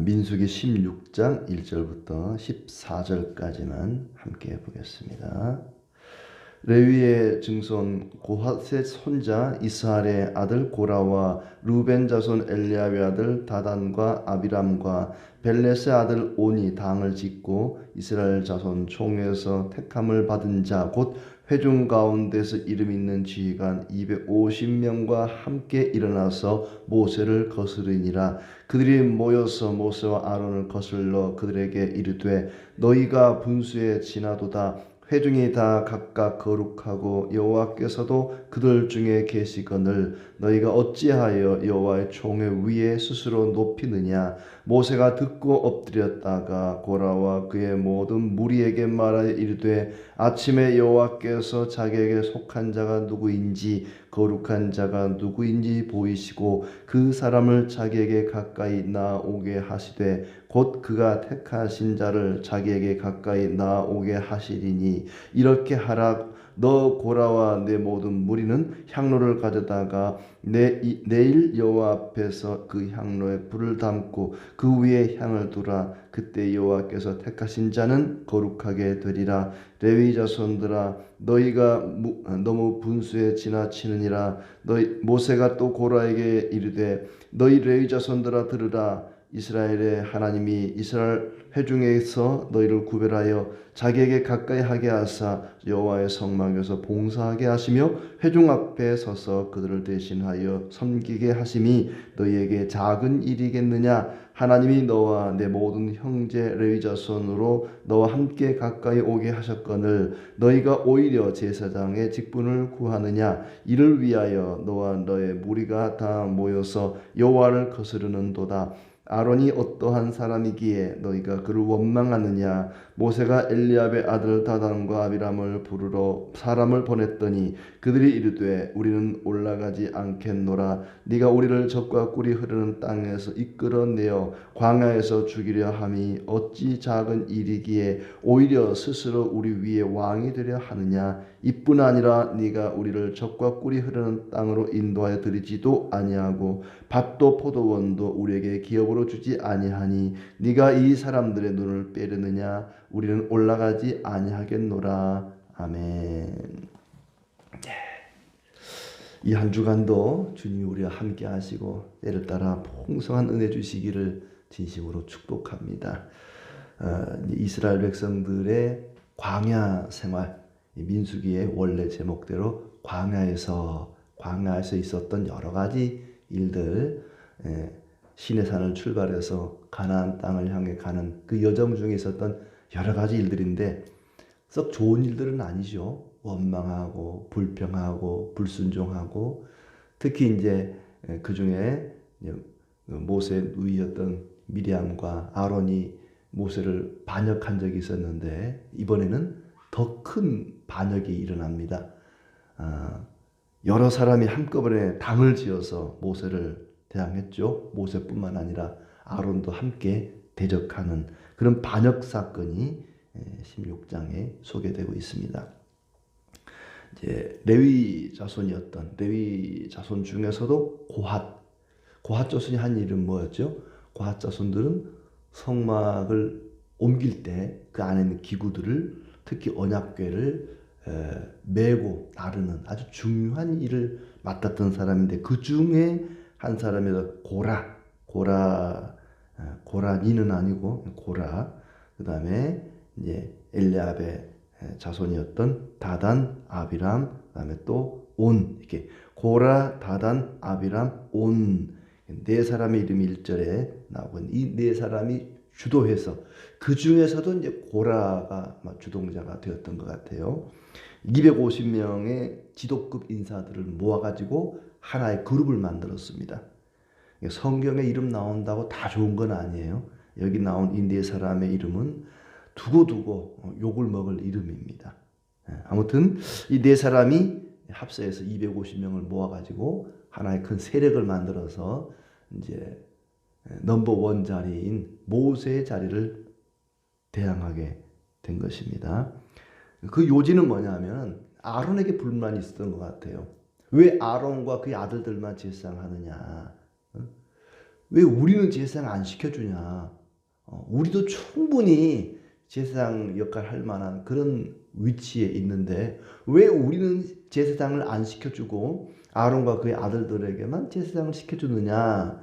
민수기 16장 1절부터 14절까지만 함께 보겠습니다. 레위의 증손 고핫의 손자 이스할의 아들 고라와 루벤 자손 엘리압의 아들 다단과 아비람과 벨렛의 아들 온이 당을 짓고 이스라엘 자손 총에서 택함을 받은 자 곧 회중 가운데서 이름 있는 지휘관 250명과 함께 일어나서 모세를 거스르니라. 그들이 모여서 모세와 아론을 거슬러 그들에게 이르되 너희가 분수에 지나도다. 회중이 다 각각 거룩하고 여호와께서도 그들 중에 계시거늘 너희가 어찌하여 여호와의 총의 위에 스스로 높이느냐. 모세가 듣고 엎드렸다가 고라와 그의 모든 무리에게 말하여 이르되 아침에 여호와께서 자기에게 속한 자가 누구인지 거룩한 자가 누구인지 보이시고 그 사람을 자기에게 가까이 나오게 하시되 곧 그가 택하신 자를 자기에게 가까이 나오게 하시리니 이렇게 하라. 너 고라와 내 모든 무리는 향로를 가져다가 내일 여호와 앞에서 그 향로에 불을 담고 그 위에 향을 두라. 그때 여호와께서 택하신 자는 거룩하게 되리라. 레위 자손들아 너희가 너무 분수에 지나치느니라. 모세가 또 고라에게 이르되 너희 레위 자손들아 들으라. 이스라엘의 하나님이 이스라엘 회중에서 너희를 구별하여 자기에게 가까이 하게 하사 여호와의 성막에서 봉사하게 하시며 회중 앞에 서서 그들을 대신하여 섬기게 하심이 너희에게 작은 일이겠느냐. 하나님이 너와 내 모든 형제 레위 자손으로 너와 함께 가까이 오게 하셨거늘 너희가 오히려 제사장의 직분을 구하느냐. 이를 위하여 너와 너의 무리가 다 모여서 여호와를 거스르는도다. 아론이 어떠한 사람이기에 너희가 그를 원망하느냐. 모세가 엘리압의 아들 다단과 아비람을 부르러 사람을 보냈더니 그들이 이르되 우리는 올라가지 않겠노라. 네가 우리를 적과 꿀이 흐르는 땅에서 이끌어내어 광야에서 죽이려 함이 어찌 작은 일이기에 오히려 스스로 우리 위에 왕이 되려 하느냐. 이뿐 아니라 네가 우리를 적과 꿀이 흐르는 땅으로 인도하여 드리지도 아니하고 밭도 포도원도 우리에게 기업으로 주지 아니하니 네가 이 사람들의 눈을 빼려느냐. 우리는 올라가지 아니하겠노라. 아멘. 이 한 주간도 주님이 우리와 함께 하시고 때를 따라 풍성한 은혜 주시기를 진심으로 축복합니다. 이스라엘 백성들의 광야 생활, 민수기의 원래 제목대로 광야에서 있었던 여러 가지 일들, 시내산을 출발해서 가나안 땅을 향해 가는 그 여정 중에 있었던 여러 가지 일들인데 썩 좋은 일들은 아니죠. 원망하고 불평하고 불순종하고 특히 이제 그 중에 모세의 누이였던 미리암과 아론이 모세를 반역한 적이 있었는데 이번에는 더 큰 반역이 일어납니다. 여러 사람이 한꺼번에 당을 지어서 모세를 대항했죠. 모세뿐만 아니라 아론도 함께 대적하는 그런 반역 사건이 16장에 소개되고 있습니다. 이제 레위 자손 중에서도 고핫 자손이 한 일은 뭐였죠? 고핫 자손들은 성막을 옮길 때 그 안에 있는 기구들을 특히 언약궤를 메고 나르는 아주 중요한 일을 맡았던 사람인데 그 중에 한 사람이 고라니는 아니고 고라. 그 다음에 이제 엘리압의 자손이었던 다단, 아비람, 그 다음에 또 온. 이렇게 고라, 다단, 아비람, 온. 네 사람의 이름이 1절에 나오고 이 네 사람이 주도해서 그 중에서도 이제 고라가 주동자가 되었던 것 같아요. 250명의 지도급 인사들을 모아가지고 하나의 그룹을 만들었습니다. 성경에 이름 나온다고 다 좋은 건 아니에요. 여기 나온 이 네 사람의 이름은 두고두고 욕을 먹을 이름입니다. 아무튼 이 네 사람이 합세해서 250명을 모아가지고 하나의 큰 세력을 만들어서 이제 넘버원 자리인 모세의 자리를 대항하게 된 것입니다. 그 요지는 뭐냐면 아론에게 불만이 있었던 것 같아요. 왜 아론과 그의 아들들만 제사장하느냐. 왜 우리는 제사장 안 시켜주냐? 우리도 충분히 제사장 역할 할 만한 그런 위치에 있는데 왜 우리는 제사장을 안 시켜주고 아론과 그의 아들들에게만 제사장을 시켜주느냐?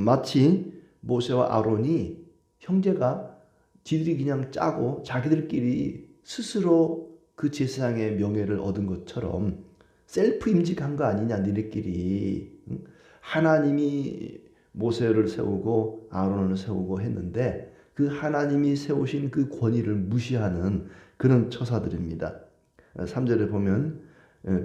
마치 모세와 아론이 형제가 지들이 그냥 짜고 자기들끼리 스스로 그 제사장의 명예를 얻은 것처럼 셀프 임직한 거 아니냐 니네끼리. 하나님이 모세를 세우고 아론을 세우고 했는데 그 하나님이 세우신 그 권위를 무시하는 그런 처사들입니다. 3절에 보면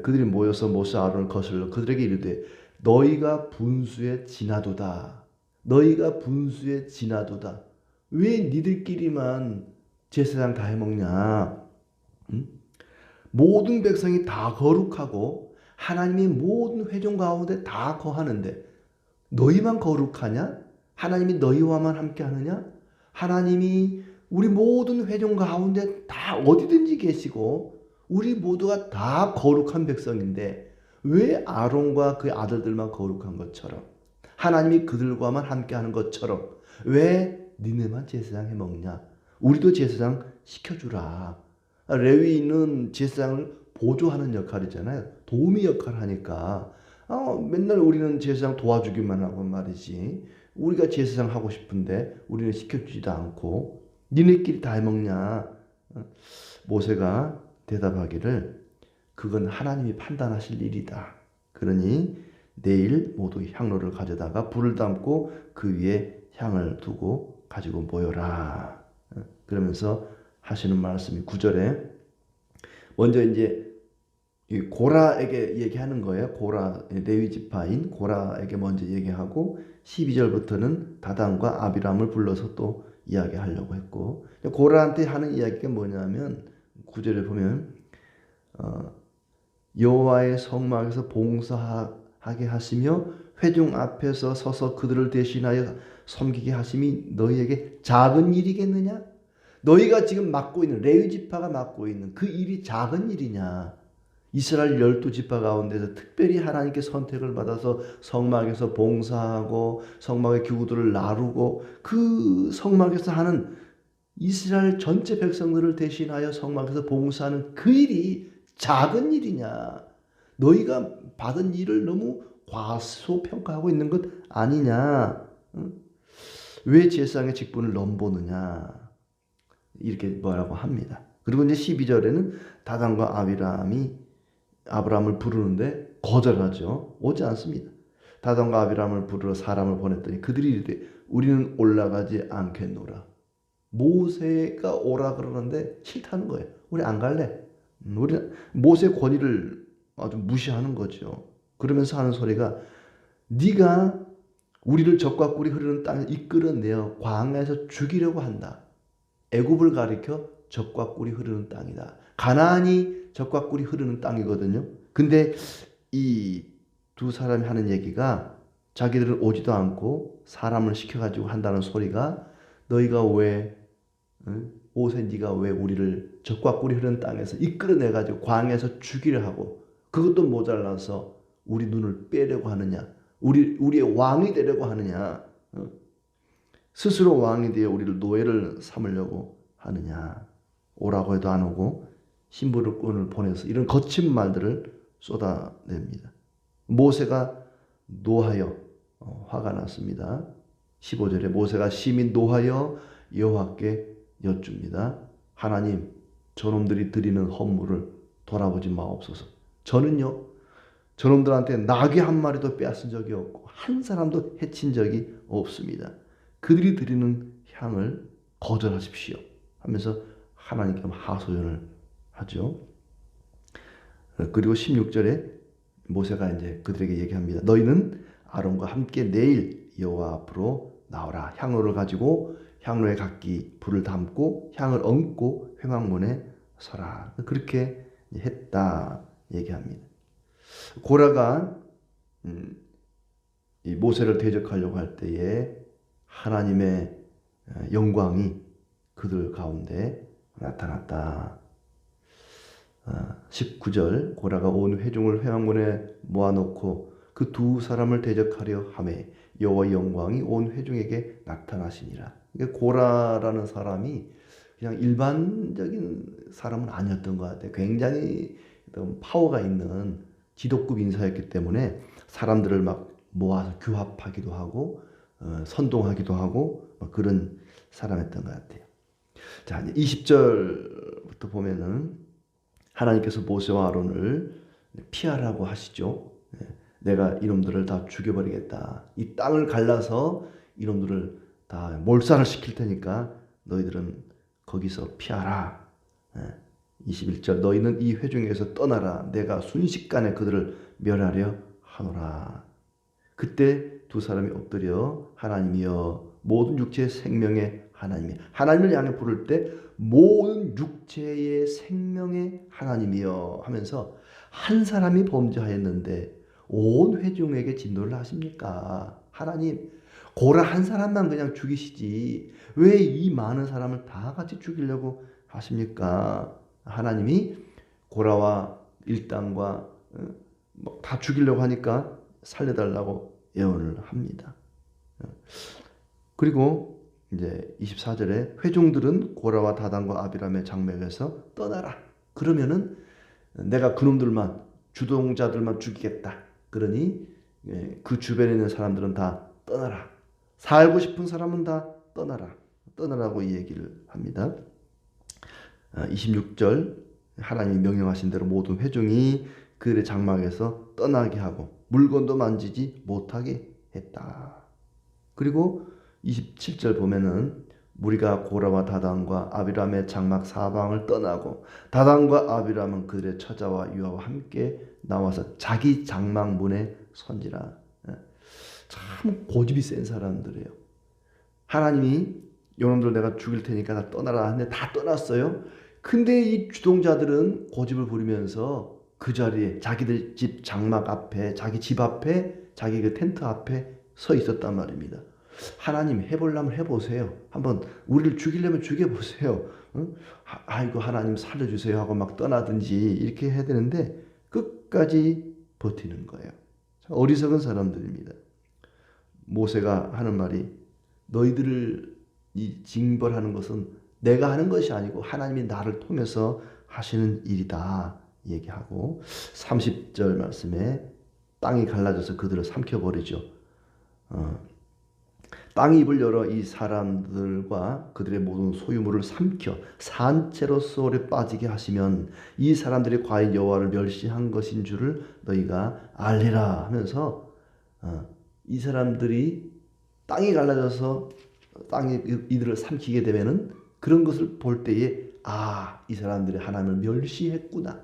그들이 모여서 모세 아론을 거슬러 그들에게 이르되 너희가 분수에 지나도다. 너희가 분수에 지나도다. 왜 니들끼리만 제사장 다 해먹냐? 모든 백성이 다 거룩하고 하나님이 모든 회중 가운데 다 거하는데 너희만 거룩하냐? 하나님이 너희와만 함께 하느냐? 하나님이 우리 모든 회중 가운데 다 어디든지 계시고 우리 모두가 다 거룩한 백성인데 왜 아론과 그 아들들만 거룩한 것처럼 하나님이 그들과만 함께 하는 것처럼 왜 니네만 제사장 해먹냐? 우리도 제사장 시켜주라. 레위인은 제사장을 보조하는 역할이잖아요. 도우미 역할을 하니까 맨날 우리는 제사장 도와주기만 하고 말이지. 우리가 제사장 하고 싶은데 우리는 시켜주지도 않고 니네끼리 다 해먹냐. 모세가 대답하기를 그건 하나님이 판단하실 일이다. 그러니 내일 모두 향로를 가져다가 불을 담고 그 위에 향을 두고 가지고 모여라. 그러면서 하시는 말씀이 9절에 먼저 이제 고라에게 얘기하는 거예요. 고라, 레위 지파인 고라에게 먼저 얘기하고 12절부터는 다단과 아비람을 불러서 또 이야기하려고 했고 고라한테 하는 이야기가 뭐냐면 9절에 보면 여호와의 성막에서 봉사하게 하시며 회중 앞에서 서서 그들을 대신하여 섬기게 하심이 너희에게 작은 일이겠느냐? 너희가 지금 맡고 있는 레위 지파가 맡고 있는 그 일이 작은 일이냐? 이스라엘 12지파 가운데서 특별히 하나님께 선택을 받아서 성막에서 봉사하고 성막의 기구들을 나르고 그 성막에서 하는 이스라엘 전체 백성들을 대신하여 성막에서 봉사하는 그 일이 작은 일이냐? 너희가 받은 일을 너무 과소평가하고 있는 것 아니냐? 왜 제사장의 직분을 넘보느냐? 이렇게 뭐라고 합니다. 그리고 이제 12절에는 다단과 아비람을 부르는데 거절하죠. 오지 않습니다. 다단과 아비람을 부르러 사람을 보냈더니 그들이 이르되 우리는 올라가지 않겠노라. 모세가 오라 그러는데 싫다는 거예요. 우리 안 갈래. 우리 모세의 권위를 아주 무시하는 거죠. 그러면서 하는 소리가 네가 우리를 적과 꿀이 흐르는 땅에 이끌어내어 광야에서 죽이려고 한다. 애굽을 가리켜 적과 꿀이 흐르는 땅이다. 가나안이 적과 꿀이 흐르는 땅이거든요. 근데 이 두 사람이 하는 얘기가 자기들은 오지도 않고 사람을 시켜가지고 한다는 소리가 너희가 왜 모세 네가 왜 우리를 적과 꿀이 흐르는 땅에서 이끌어내가지고 광야에서 죽이려 하고 그것도 모자라서 우리 눈을 빼려고 하느냐. 우리의 왕이 되려고 하느냐. 스스로 왕이 되어 우리를 노예를 삼으려고 하느냐. 오라고 해도 안 오고 심부름꾼을 보내서 이런 거친 말들을 쏟아냅니다. 모세가 노하여 화가 났습니다. 15절에 모세가 심히 노하여 여호와께 여쭙니다. 하나님, 저놈들이 드리는 헌물을 돌아보지 마옵소서. 저는요, 저놈들한테 나귀 한 마리도 빼앗은 적이 없고 한 사람도 해친 적이 없습니다. 그들이 드리는 향을 거절하십시오 하면서 하나님께 하소연을 하죠. 그리고 16절에 모세가 이제 그들에게 얘기합니다. 너희는 아론과 함께 내일 여호와 앞으로 나오라. 향로를 가지고 향로에 각기 불을 담고 향을 얹고 회막문에 서라. 그렇게 했다 얘기합니다. 고라가 이 모세를 대적하려고 할 때에 하나님의 영광이 그들 가운데 나타났다. 19절 고라가 온 회중을 회막문에 모아놓고 그 두 사람을 대적하려 하매 여호와의 영광이 온 회중에게 나타나시니라. 그러니까 고라라는 사람이 그냥 일반적인 사람은 아니었던 것 같아요. 굉장히 파워가 있는 지도급 인사였기 때문에 사람들을 막 모아서 규합하기도 하고 선동하기도 하고 그런 사람이었던 것 같아요. 자, 이제 20절부터 보면은 하나님께서 모세와 아론을 피하라고 하시죠. 내가 이놈들을 다 죽여버리겠다. 이 땅을 갈라서 이놈들을 다 몰살을 시킬 테니까 너희들은 거기서 피하라. 21절 너희는 이 회중에서 떠나라. 내가 순식간에 그들을 멸하려 하노라. 그때 두 사람이 엎드려 하나님이여 모든 육체의 생명의 하나님이 하나님을 향해 부를 때 모든 육체의 생명의 하나님이여 하면서 한 사람이 범죄하였는데 온 회중에게 진노를 하십니까? 하나님 고라 한 사람만 그냥 죽이시지 왜 이 많은 사람을 다 같이 죽이려고 하십니까? 하나님이 고라와 일당과 다 죽이려고 하니까 살려달라고 예언을 합니다. 그리고 이제 24절에 회중들은 고라와 다단과 아비람의 장막에서 떠나라. 그러면은 내가 그놈들만 주동자들만 죽이겠다. 그러니 그 주변에 있는 사람들은 다 떠나라. 살고 싶은 사람은 다 떠나라. 떠나라고 이 얘기를 합니다. 26절 하나님이 명령하신 대로 모든 회중이 그들의 장막에서 떠나게 하고 물건도 만지지 못하게 했다. 그리고 27절 보면은 무리가 고라와 다단과 아비람의 장막 사방을 떠나고 다단과 아비람은 그들의 처자와 유아와 함께 나와서 자기 장막 문에 선지라. 참 고집이 센 사람들이에요. 하나님이 이놈들 내가 죽일 테니까 다 떠나라 하는데 다 떠났어요. 근데 이 주동자들은 고집을 부리면서 그 자리에 자기들 집 장막 앞에 자기 집 앞에 자기 그 텐트 앞에 서 있었단 말입니다. 하나님 해보려면 해보세요. 한번 우리를 죽이려면 죽여보세요. 응? 아이고 하나님 살려주세요 하고 막 떠나든지 이렇게 해야 되는데 끝까지 버티는 거예요. 어리석은 사람들입니다. 모세가 하는 말이 너희들을 이 징벌하는 것은 내가 하는 것이 아니고 하나님이 나를 통해서 하시는 일이다 얘기하고 30절 말씀에 땅이 갈라져서 그들을 삼켜버리죠. 땅이 입을 열어 이 사람들과 그들의 모든 소유물을 삼켜 산채로 수월에 빠지게 하시면 이 사람들이 과연 여호와를 멸시한 것인 줄을 너희가 알리라 하면서 이 사람들이 땅이 갈라져서 땅이 이들을 삼키게 되면은 그런 것을 볼 때에 이 사람들이 하나님을 멸시했구나.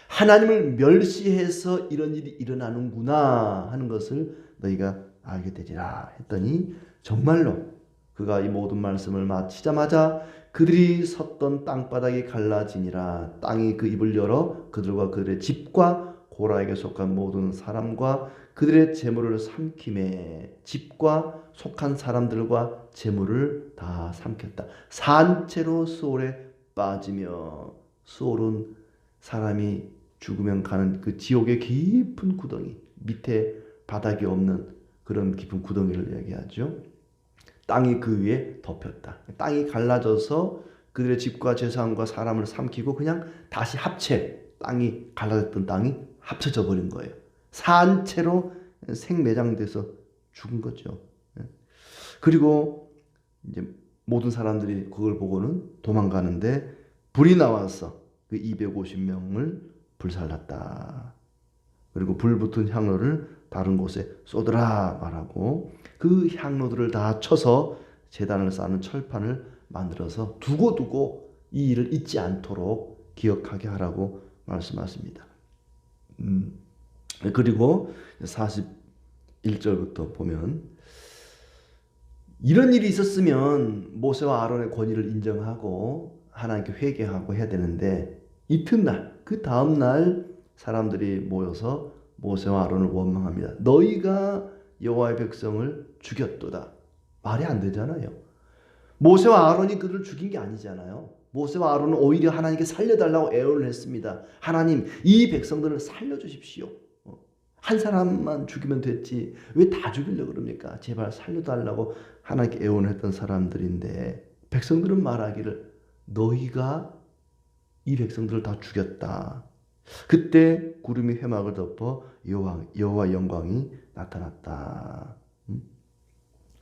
하나님을 멸시해서 이런 일이 일어나는구나 하는 것을 너희가 알게 되리라 했더니 정말로 그가 이 모든 말씀을 마치자마자 그들이 섰던 땅바닥이 갈라지니라. 땅이 그 입을 열어 그들과 그들의 집과 고라에게 속한 모든 사람과 그들의 재물을 삼킴에 집과 속한 사람들과 재물을 다 삼켰다. 산채로 수올에 빠지며 수올은 사람이 죽으면 가는 그 지옥의 깊은 구덩이 밑에 바닥이 없는 그런 깊은 구덩이를 얘기하죠. 땅이 그 위에 덮였다. 땅이 갈라져서 그들의 집과 재산과 사람을 삼키고 그냥 다시 땅이 갈라졌던 땅이 합쳐져 버린 거예요. 산채로 생매장돼서 죽은 거죠. 그리고 이제 모든 사람들이 그걸 보고는 도망가는데 불이 나와서 그 250명을 불살랐다. 그리고 불붙은 향로를 다른 곳에 쏟으라 말하고 그 향로들을 다 쳐서 제단을 쌓는 철판을 만들어서 두고두고 이 일을 잊지 않도록 기억하게 하라고 말씀하십니다. 그리고 41절부터 보면 이런 일이 있었으면 모세와 아론의 권위를 인정하고 하나님께 회개하고 해야 되는데 이튿날 그 다음날 사람들이 모여서 모세와 아론을 원망합니다. 너희가 여호와의 백성을 죽였도다. 말이 안 되잖아요. 모세와 아론이 그들을 죽인 게 아니잖아요. 모세와 아론은 오히려 하나님께 살려달라고 애원을 했습니다. 하나님 이 백성들을 살려주십시오. 한 사람만 죽이면 됐지 왜 다 죽이려고 그럽니까? 제발 살려달라고 하나님께 애원했던 사람들인데 백성들은 말하기를 너희가 이 백성들을 다 죽였다. 그때 구름이 회막을 덮어 여호와 영광이 나타났다.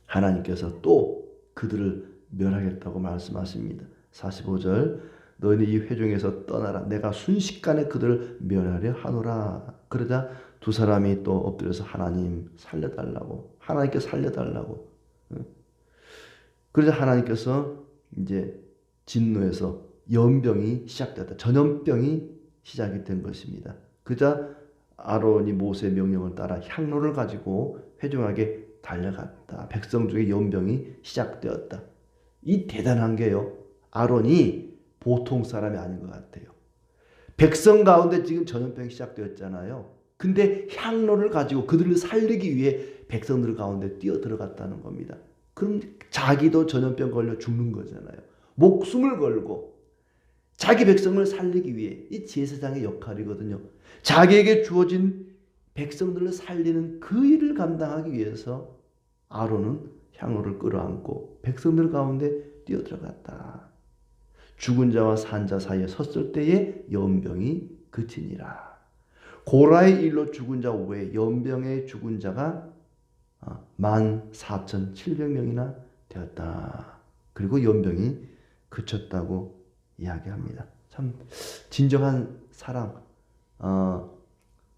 하나님께서 또 그들을 멸하겠다고 말씀하십니다. 45절 너희는 이 회중에서 떠나라. 내가 순식간에 그들을 멸하려 하노라. 그러자 두 사람이 또 엎드려서 하나님 살려달라고 하나님께 살려달라고. 그러자 하나님께서 이제 진노해서 연병이 시작됐다. 전염병이 시작이 된 것입니다. 그러자 아론이 모세의 명령을 따라 향로를 가지고 회중에게 달려갔다. 백성 중에 연병이 시작되었다. 이 대단한 게요. 아론이 보통 사람이 아닌 것 같아요. 백성 가운데 지금 전염병이 시작되었잖아요. 근데 향로를 가지고 그들을 살리기 위해 백성들 가운데 뛰어 들어갔다는 겁니다. 그럼 자기도 전염병 걸려 죽는 거잖아요. 목숨을 걸고 자기 백성을 살리기 위해 이 제사장의 역할이거든요. 자기에게 주어진 백성들을 살리는 그 일을 감당하기 위해서 아론은 향로를 끌어안고 백성들 가운데 뛰어들어갔다. 죽은 자와 산 자 사이에 섰을 때에 연병이 그치니라. 고라의 일로 죽은 자 외에 연병에 죽은 자가 14,700명이나 되었다. 그리고 연병이 그쳤다고 이야기합니다. 참 진정한 사랑,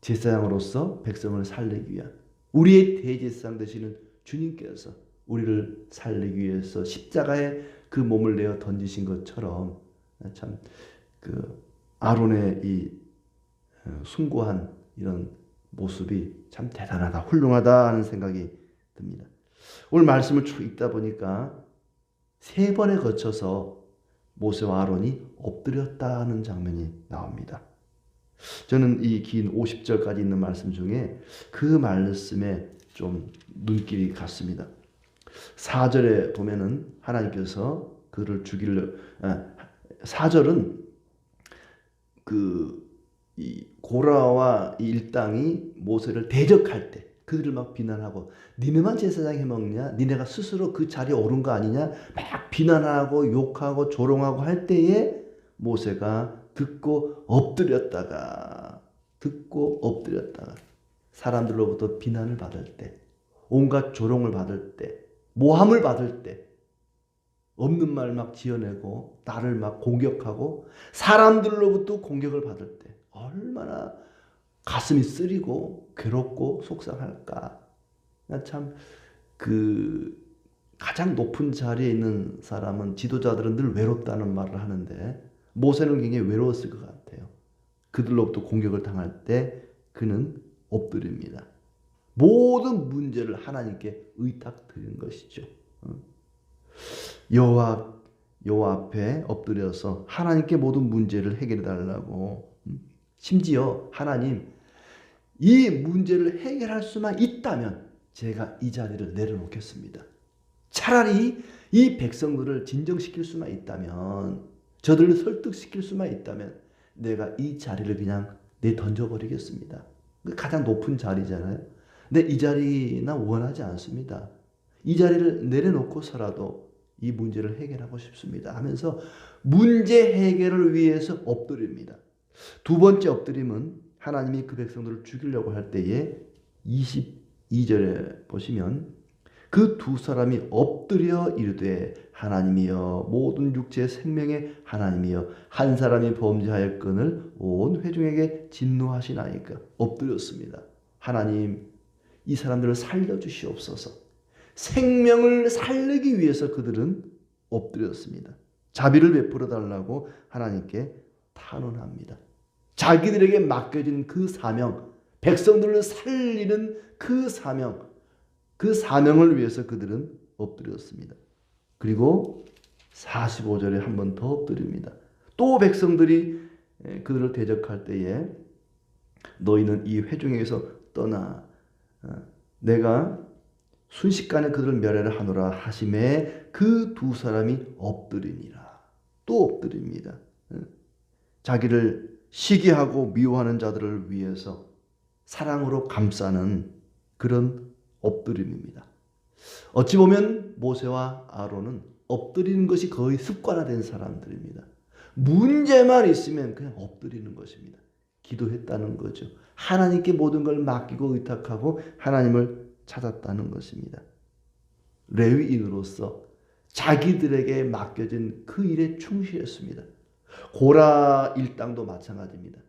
제사장으로서 백성을 살리기 위한 우리의 대제사장 되시는 주님께서 우리를 살리기 위해서 십자가에 그 몸을 내어 던지신 것처럼 참 그 아론의 이 숭고한 이런 모습이 참 대단하다, 훌륭하다 하는 생각이 듭니다. 오늘 말씀을 쭉 읽다 보니까 세 번에 거쳐서 모세와 아론이 엎드렸다는 장면이 나옵니다. 저는 이 긴 50절까지 있는 말씀 중에 그 말씀에 좀 눈길이 갔습니다. 4절에 보면은 하나님께서 그를 죽이려 4절은 이 고라와 이 일당이 모세를 대적할 때 그들을 막 비난하고 니네만 제사장 해먹냐? 니네가 스스로 그 자리에 오른 거 아니냐? 막 비난하고 욕하고 조롱하고 할 때에 모세가 듣고 엎드렸다가 사람들로부터 비난을 받을 때, 온갖 조롱을 받을 때, 모함을 받을 때, 없는 말 막 지어내고 나를 막 공격하고 사람들로부터 공격을 받을 때 얼마나 가슴이 쓰리고 괴롭고 속상할까. 참 가장 높은 자리에 있는 사람은, 지도자들은 늘 외롭다는 말을 하는데 모세는 굉장히 외로웠을 것 같아요. 그들로부터 공격을 당할 때 그는 엎드립니다. 모든 문제를 하나님께 의탁드린 것이죠. 여호와 앞에 엎드려서 하나님께 모든 문제를 해결해 달라고. 심지어 하나님, 이 문제를 해결할 수만 있다면 제가 이 자리를 내려놓겠습니다. 차라리 이 백성들을 진정시킬 수만 있다면, 저들을 설득시킬 수만 있다면 내가 이 자리를 그냥 내던져버리겠습니다. 가장 높은 자리잖아요. 근데 이 자리나 원하지 않습니다. 이 자리를 내려놓고서라도 이 문제를 해결하고 싶습니다 하면서 문제 해결을 위해서 엎드립니다. 두 번째 엎드림은 하나님이 그 백성들을 죽이려고 할 때에 22절에 보시면 그 두 사람이 엎드려 이르되 하나님이여 모든 육체의 생명의 하나님이여 한 사람이 범죄하였거늘 온 회중에게 진노하시나이까. 엎드렸습니다. 하나님, 이 사람들을 살려주시옵소서. 생명을 살리기 위해서 그들은 엎드렸습니다. 자비를 베풀어 달라고 하나님께 탄원합니다. 자기들에게 맡겨진 그 사명, 백성들을 살리는 그 사명을 위해서 그들은 엎드렸습니다. 그리고 45절에 한 번 더 엎드립니다. 또 백성들이 그들을 대적할 때에 너희는 이 회중에게서 떠나 내가 순식간에 그들을 멸하려 하노라 하심에 그 두 사람이 엎드리니라. 또 엎드립니다. 자기를 시기하고 미워하는 자들을 위해서 사랑으로 감싸는 그런 엎드림입니다. 어찌 보면 모세와 아론은 엎드리는 것이 거의 습관화된 사람들입니다. 문제만 있으면 그냥 엎드리는 것입니다. 기도했다는 거죠. 하나님께 모든 걸 맡기고 의탁하고 하나님을 찾았다는 것입니다. 레위인으로서 자기들에게 맡겨진 그 일에 충실했습니다. 고라 일당도 마찬가지입니다.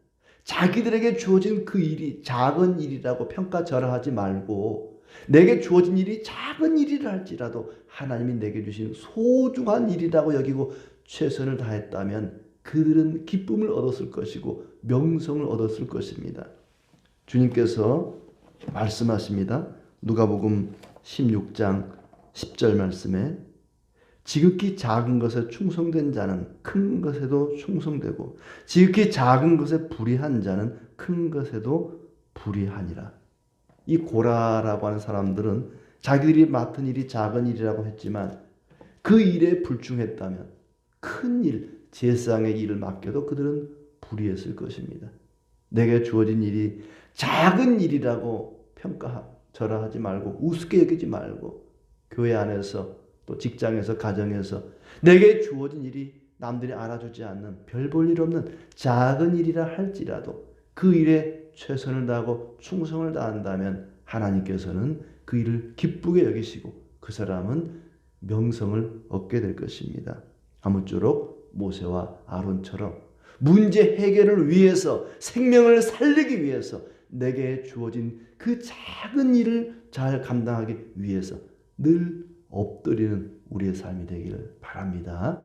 자기들에게 주어진 그 일이 작은 일이라고 평가절하하지 말고 내게 주어진 일이 작은 일이라 할지라도 하나님이 내게 주신 소중한 일이라고 여기고 최선을 다했다면 그들은 기쁨을 얻었을 것이고 명성을 얻었을 것입니다. 주님께서 말씀하십니다. 누가복음 16장 10절 말씀에 지극히 작은 것에 충성된 자는 큰 것에도 충성되고 지극히 작은 것에 불의한 자는 큰 것에도 불의하니라. 이 고라라고 하는 사람들은 자기들이 맡은 일이 작은 일이라고 했지만 그 일에 불충했다면 큰 일, 제사장의 일을 맡겨도 그들은 불의했을 것입니다. 내게 주어진 일이 작은 일이라고 절하하지 말고 우습게 여기지 말고 교회 안에서 또 직장에서 가정에서 내게 주어진 일이 남들이 알아주지 않는 별 볼 일 없는 작은 일이라 할지라도 그 일에 최선을 다하고 충성을 다한다면 하나님께서는 그 일을 기쁘게 여기시고 그 사람은 명성을 얻게 될 것입니다. 아무쪼록 모세와 아론처럼 문제 해결을 위해서 생명을 살리기 위해서 내게 주어진 그 작은 일을 잘 감당하기 위해서 늘 엎드리는 우리의 삶이 되기를 바랍니다.